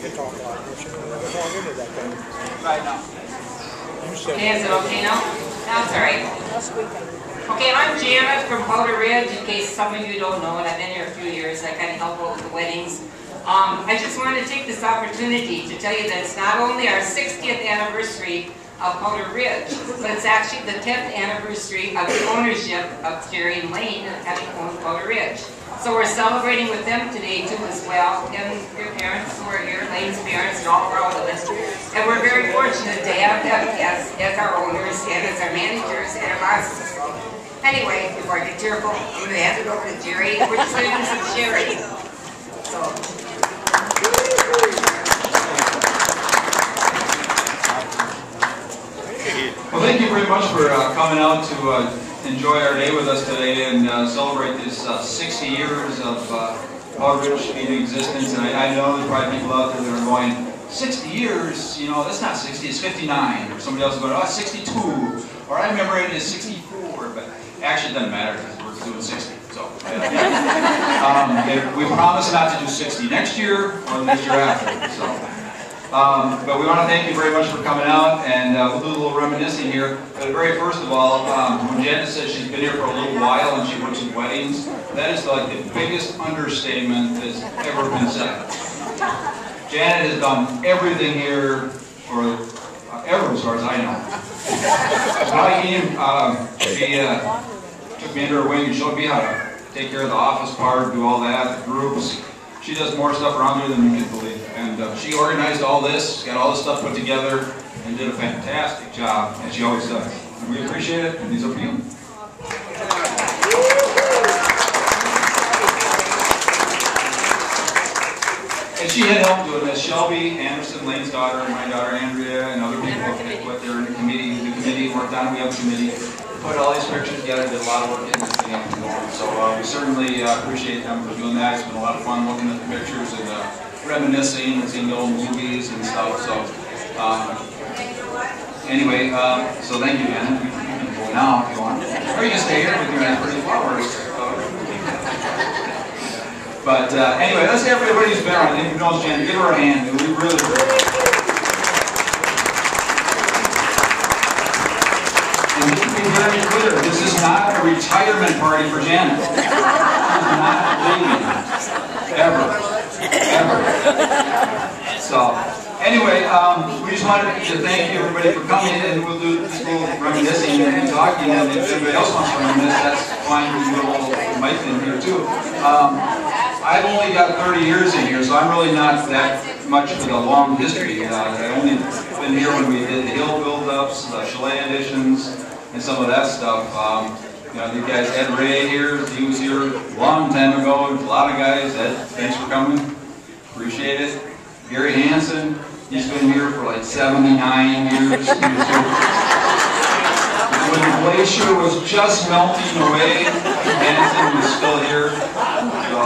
can talk a lot. Talk into that guy. Right now. Hey, is it okay now? That's all right. Okay, I'm Janet from Powder Ridge, in case some of you don't know, and I've been here a few years. I kind of help out with the weddings. I just wanted to take this opportunity to tell you that it's not only our 60th anniversary of Powder Ridge, but it's actually the 10th anniversary of the ownership of Jerry and Layne having owned Powder Ridge. So we're celebrating with them today too as well, and your parents who are here, Layne's parents, and all proud of it. And we're very fortunate to have them as our owners and as our managers and our bosses. Anyway, before I get tearful, I'm going to hand it over to Jerry. We're just going to do some sharing. So. Well, thank you very much for coming out to enjoy our day with us today and celebrate this 60 years of Powder Ridge being in existence. And I know there's probably people out there that are going, 60 years, you know, that's not 60, it's 59. Or somebody else is going, oh, it's 62. Or I remember it as 64. But actually it doesn't matter because we're doing 60. So, we promise not to do 60 next year or the next year after. So. But we want to thank you very much for coming out, and we'll do a little reminiscing here. But very first of all, when Janet said she's been here for a little while and she works in weddings, that is like the biggest understatement that's ever been said. Janet has done everything here for ever, as far as I know. She took me under her wing and showed me how to take care of the office part, do all that, the groups. She does more stuff around here than you can believe. And she organized all this, got all this stuff put together, and did a fantastic job, as she always does. And we appreciate it, and these are for you. And she had help doing this. Shelby Anderson, Layne's daughter, and my daughter Andrea, and other people what they're in the committee. The committee worked on it. We have a committee. Put all these pictures together, did a lot of work getting this thing up and going. So we certainly appreciate them for doing that. It's been a lot of fun looking at the pictures and reminiscing and seeing the old movies and stuff. So anyway, so thank you, Janet. You can go now if you want. Or you can stay here with your pretty flowers. But anyway, let's have everybody who's been around. Who knows Janet? Give her a hand. We really appreciate it. And let me be very clear, this is not a retirement party for Janet. She's not leaving. Ever. Ever. So, anyway, we just wanted to thank you, everybody, for coming in, and we'll do this little reminiscing and talking, and if anybody else wants to reminisce, that's fine. We can do a little mic in here, too. I've only got 30 years in here, so I'm really not that much of a long history. I've only been here when we did the hill build-ups, the chalet additions, and some of that stuff. You know, these guys, Ed Ray here, he was here a long time ago. A lot of guys. Ed, thanks for coming. Appreciate it. Gary Hansen, he's been here for like 79 years. When the glacier was just melting away, Hansen was still here. So,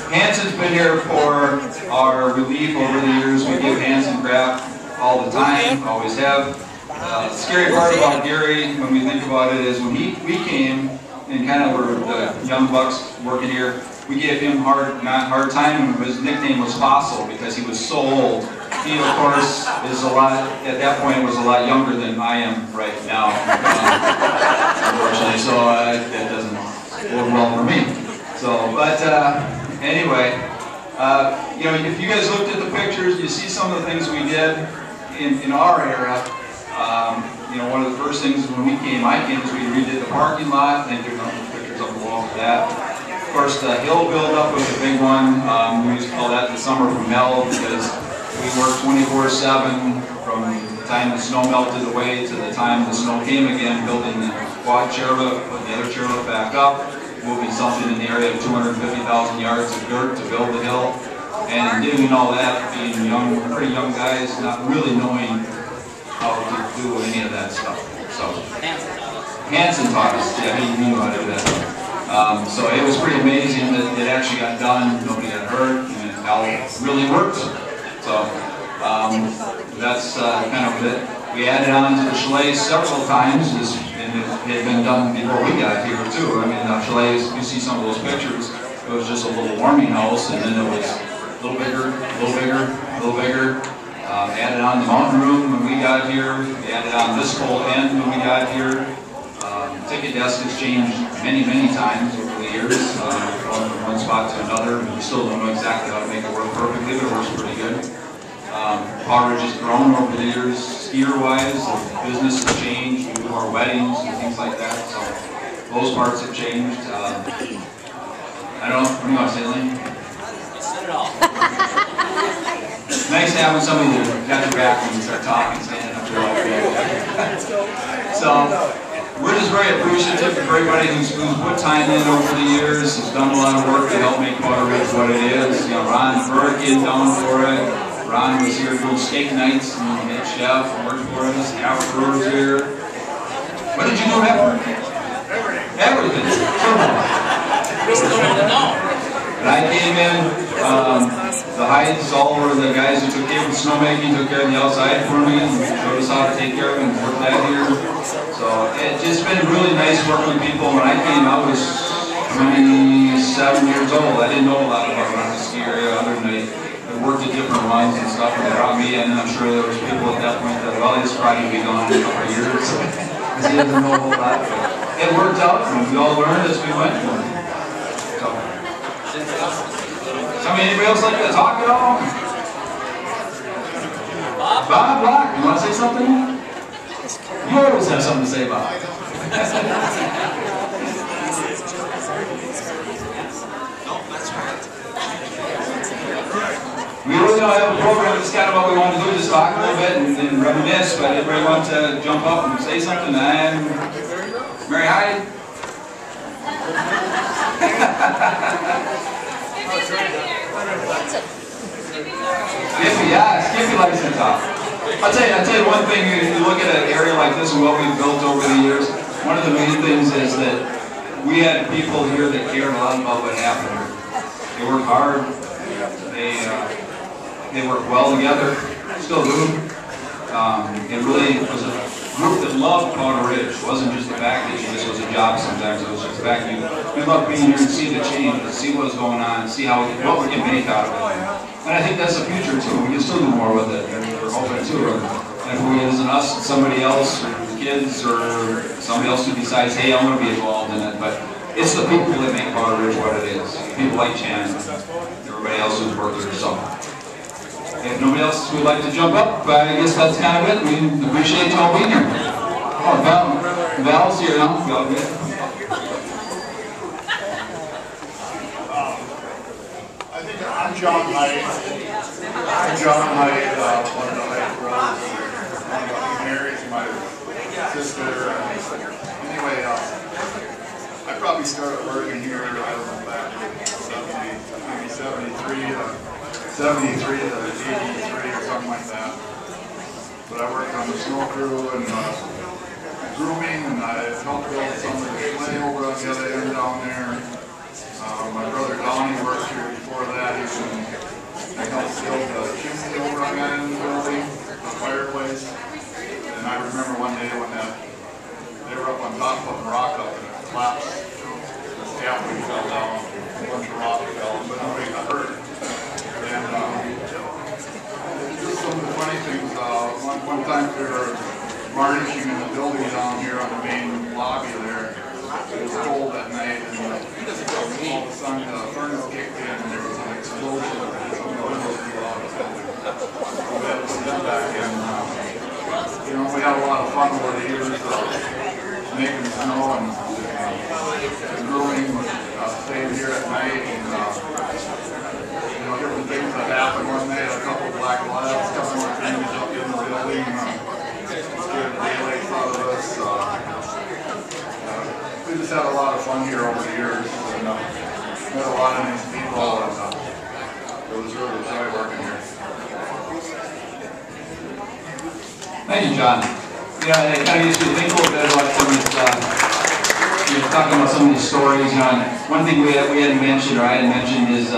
Hansen's been here for our relief over the years. We give Hansen crap all the time, always have. The scary part about Gary, when we think about it, is when we came and kind of were the young bucks working here, we gave him not hard time, and his nickname was Fossil because he was so old. He, of course, is a lot, at that point, was a lot younger than I am right now, unfortunately, so that doesn't bode well for me. So, but anyway, you know, if you guys looked at the pictures, you see some of the things we did in our era. You know, one of the first things when I came, is we redid the parking lot, and there's pictures up the wall for that. Of course, the hill build-up was a big one. We used to call that the summer from hell because we worked 24/7 from the time the snow melted away to the time the snow came again, building the quad chairlift, putting the other chairlift back up, moving something in the area of 250,000 yards of dirt to build the hill, and doing all that, being young, pretty young guys, not really knowing how to do any of that stuff. So Hansen taught us. Yeah, he knew how to do that. So it was pretty amazing that it actually got done. Nobody got hurt, and it all really worked. So that's kind of it. We added on to the chalets several times, and it had been done before we got here too. I mean, the chalets, you see some of those pictures, it was just a little warming house, and then it was A little bigger, a little bigger, a little bigger. Added on the mountain room when we got here. We added on this whole end when we got here. Ticket desk has changed many, many times over the years, going from one spot to another. We still don't know exactly how to make it work perfectly, but it works pretty good. Power Ridge has grown over the years, skier-wise. The business has changed. We do more weddings and things like that, so those parts have changed. I don't know. What do you want to say, Layne? You said it all. Nice having somebody that got your back when you start talking, standing up there like that. So, we're just very appreciative of everybody who's put time in over the years, has done a lot of work to help make Powder Ridge what it is. You know, Ron came down for it. Ron was here doing steak nights and head chef and worked for us. Howard Brewer's here. What did you do after? Everything. And I came in, the Heights, all were the guys who took care of the snowmaking, took care of the outside for me, and showed us how to take care of it and work that here. So it's just been really nice working with people. When I came, I was 27 years old. I didn't know a lot about running the ski area other than I worked at different ones and stuff, and they brought me in, and I'm sure there was people at that point that, well, he's probably going to be gone in a couple of years, because he doesn't know a whole lot. But it worked out, and we all learned as we went. So, anybody else like to talk at all? Bob Block, you want to say something? You always have something to say, Bob. We really don't have a program. It's kind of what we want to do, just talk a little bit and reminisce. But everybody wants to jump up and say something. I'm Mary Hyde. Skippy, yeah, Skippy likes to talk. I'll tell you one thing. You look at an area like this and what we've built over the years. One of the main things is that we had people here that cared a lot about what happened here. They work hard. They work well together. Still do. It really was a group that loved Powder Ridge. It wasn't just the fact that this was a job sometimes. It was just the fact that we loved being here and see the change, and see what was going on, see what we can make out of it. And I think that's the future too. We can still do more with it, and we're open to it. And if it isn't us, it's somebody else, or the kids, or somebody else who decides, hey, I want to be involved in it. But it's the people that make Powder Ridge what it is. People like Chan, everybody else who's worked there. So, if nobody else would like to jump up, I guess that's kind of it. We appreciate y'all being here. Oh, Val's here now. Val, good. I'm John Hyde. I'm John Hyde, one of the Hyde brothers. Mary's my sister. Anyway, I probably started working here, I don't know, back in maybe 73 to 83 to 83 or something like that. But I worked on the snow crew and grooming, and I helped build some of the clay over on the other end down there. My brother Donnie worked here before that. I helped build the chimney over on that end of the building, the fireplace. And I remember one day when they were up on top of a rock up and it collapsed. The scaffolding fell down, a bunch of rock fell, but nobody got hurt. And just some of the funny things. One time we were varnishing in the building down here on the main lobby there. It was cold that night, and all of a sudden the furnace kicked in, and there was an explosion. Some of the windows blew out. So we had to put that back in. You know, we had a lot of fun over the years making snow and growing, staying here at night, and you know, different things that happened one night. A couple of black labs, a couple more things up in the building, scared the daylights out of us. We just had a lot of fun here over the years, and met a lot of nice people, and it was really a joy working here. Thank you, John. You know, it kind of used to think a little bit about some of these, you're talking about some of these stories. You know, one thing we hadn't mentioned, or I hadn't mentioned, is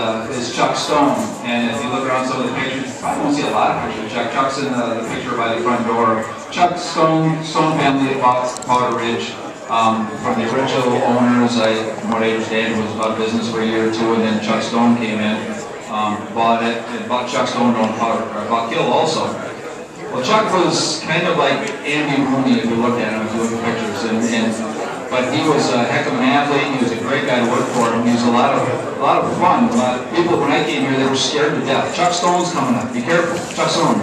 Chuck Stone. And if you look around some of the pictures, you probably won't see a lot of pictures. Chuck's in the picture by the front door. Chuck Stone family that bought Powder Ridge. From the original owners, from what I understand, was about business for a year or two, and then Chuck Stone came in. bought Chuck Stone on bought Kimball also. Well, Chuck was kind of like Andy Rooney if you look at him, if you look at pictures, but he was a heck of an athlete. He was a great guy to work for him. He was a lot of fun. People, when I came here, they were scared to death. Chuck Stone's coming up. Be careful, Chuck Stone.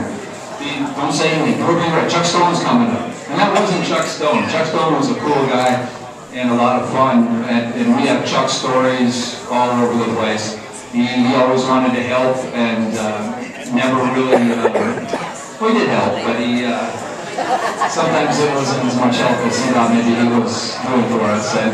Don't say anything. Don't be right. Chuck Stone's coming up. And that wasn't Chuck Stone. Chuck Stone was a cool guy and a lot of fun. And we have Chuck stories all over the place. He always wanted to help and never really. We did help, but he. Sometimes it wasn't as much help as he thought maybe he was doing for us. And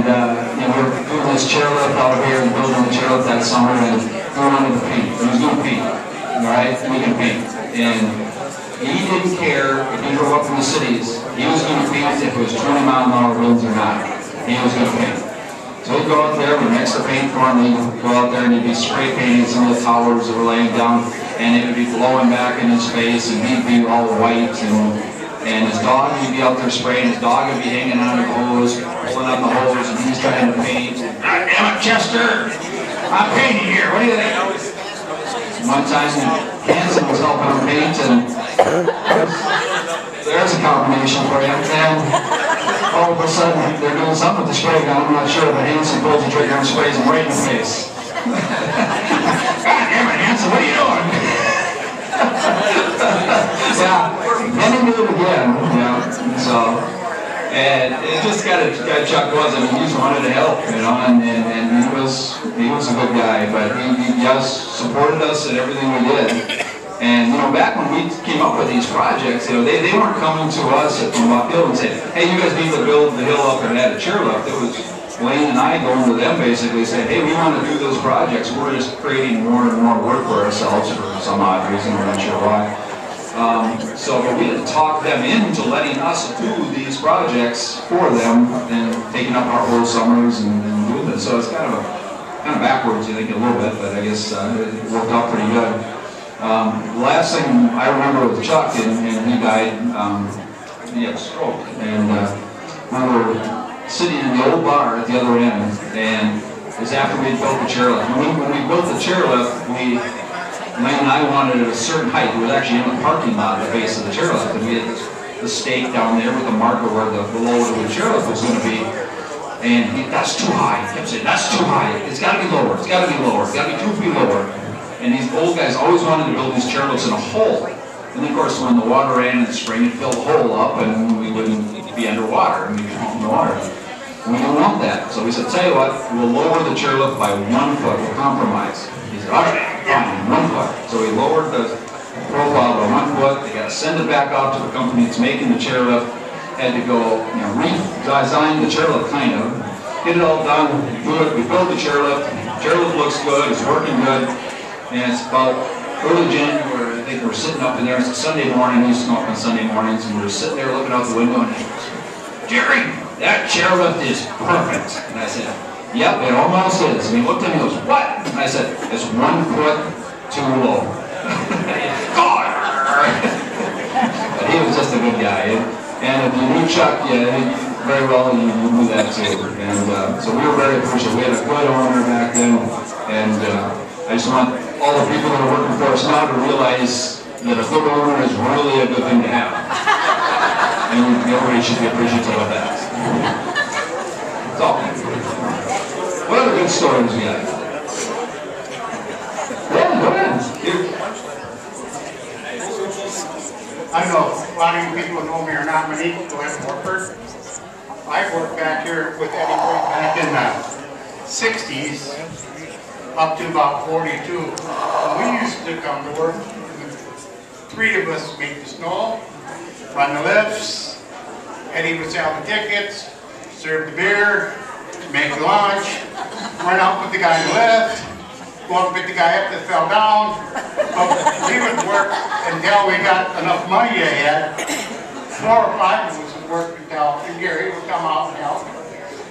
you know, we were doing this chairlift out here and building the chairlift that summer, and we wanted to paint. He was going to paint, all right? We can paint. And he didn't care if he drove up from the cities. He was going to paint if it was 20-mile-an-hour winds or not. He was going to paint. So he'd go out there, we'd mix the paint for him, he'd go out there and he'd be spray painting some of the towers that were laying down, and it would be blowing back in his face, and he'd be all white, and his dog, he'd be out there spraying, his dog would be hanging on the hose, pulling on the hose, and he's trying to paint. God damn it, Chester! I'm painting here, what do you think? One time, Hanson was helping him paint, and there's a combination for you. And all of a sudden, they're doing something with the spray gun, I'm not sure, but Hanson pulls the trigger and sprays him right in the face. God damn it, Hanson, what are you doing? Yeah, then he did it again, you know, so, and it just got Chuck was, I mean, he just wanted to help, you know, and he was a good guy, but he just supported us in everything we did. And, you know, back when we came up with these projects, you know, they weren't coming to us from Buck Hill and saying, hey, you guys need to build the hill up and add a chairlift. It was Layne and I going to them basically saying, hey, we want to do those projects. We're just creating more and more work for ourselves for some odd reason, we're not sure why. But we had to talk them into letting us do these projects for them and taking up our whole summers and doing this. So it's kind of backwards, you think, a little bit, but I guess it worked out pretty good. The last thing I remember with Chuck, and he died, he had a stroke, and we were sitting in the old bar at the other end, and it was after we had built the chairlift. When we built the chairlift, Layne and I wanted it at a certain height. It was actually in the parking lot at the base of the chairlift, and we had the stake down there with the marker where the lower of the chairlift was going to be. And that's too high. He kept saying, that's too high. It's got to be lower. It's got to be lower. It's got to be 2 feet lower. And these old guys always wanted to build these chairlifts in a hole. And of course, when the water ran in the spring, it filled the hole up, and we wouldn't be underwater, and we'd be in the water. We didn't want that. So we said, tell you what, we'll lower the chairlift by 1 foot. We'll compromise. He said, all right, fine, 1 foot. So we lowered the profile by 1 foot. They got to send it back out to the company that's making the chairlift. Had to go, you know, redesign the chairlift, kind of. Get it all done, do it. We built the chairlift. Chairlift looks good. It's working good. And it's about early January. I think we're sitting up in there. It's a Sunday morning. We used to come up on Sunday mornings, and we were sitting there looking out the window, and he goes, Jerry, that chairlift is perfect. And I said, yep, it almost is. And he looked at me and goes, what? And I said, it's 1 foot too low. God! But he was just a good guy. And if you knew Chuck, very well, you knew that too. And so we were very appreciative. We had a good owner back then, and I just want all the people that are working for us now to realize that a good owner is really a good thing to have. And everybody should be appreciative of that. So, what other good stories we got? Yeah, go ahead. I don't know a lot of you people know me or not, my name is Glenn Warford. I worked back here with Eddie Boyd back in the 60s up to about 42. We used to come to work. 3 of us make the snow, run the lifts. Eddie would sell the tickets, serve the beer, make the lunch, run out with the guy in the lift, go up and pick the guy up that fell down. We would work until we got enough money ahead. 4 or 5 of us would work until Gary would come out and help.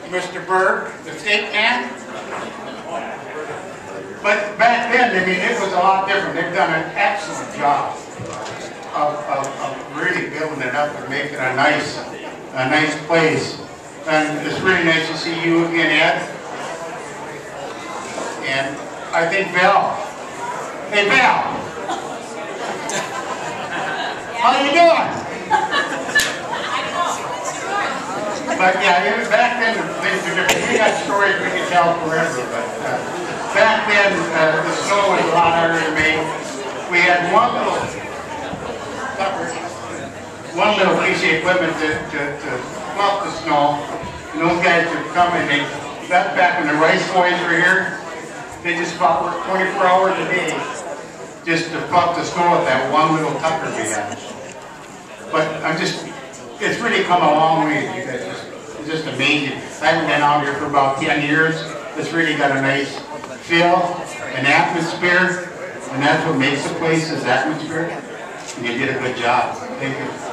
Mr. Berg, the steak man. But back then, I mean, it was a lot different. They've done an excellent job of really building it up and making a nice place. And it's really nice to see you again, Ed. And I think Val. Hey Val. How you doing? But yeah, back then things were different. We got stories we could tell forever, but back then the snow was a lot harder to make. We had one little piece of equipment to fluff the snow, and those guys would come and that's back when the rice boys were here. They just about worked 24 hours a day just to fluff the snow with that one little tucker we had. But it's really come a long way. It's just amazing. I haven't been out here for about 10 years. It's really got a nice feel, an atmosphere, and that's what makes the place, is atmosphere. And you did a good job. Thank you.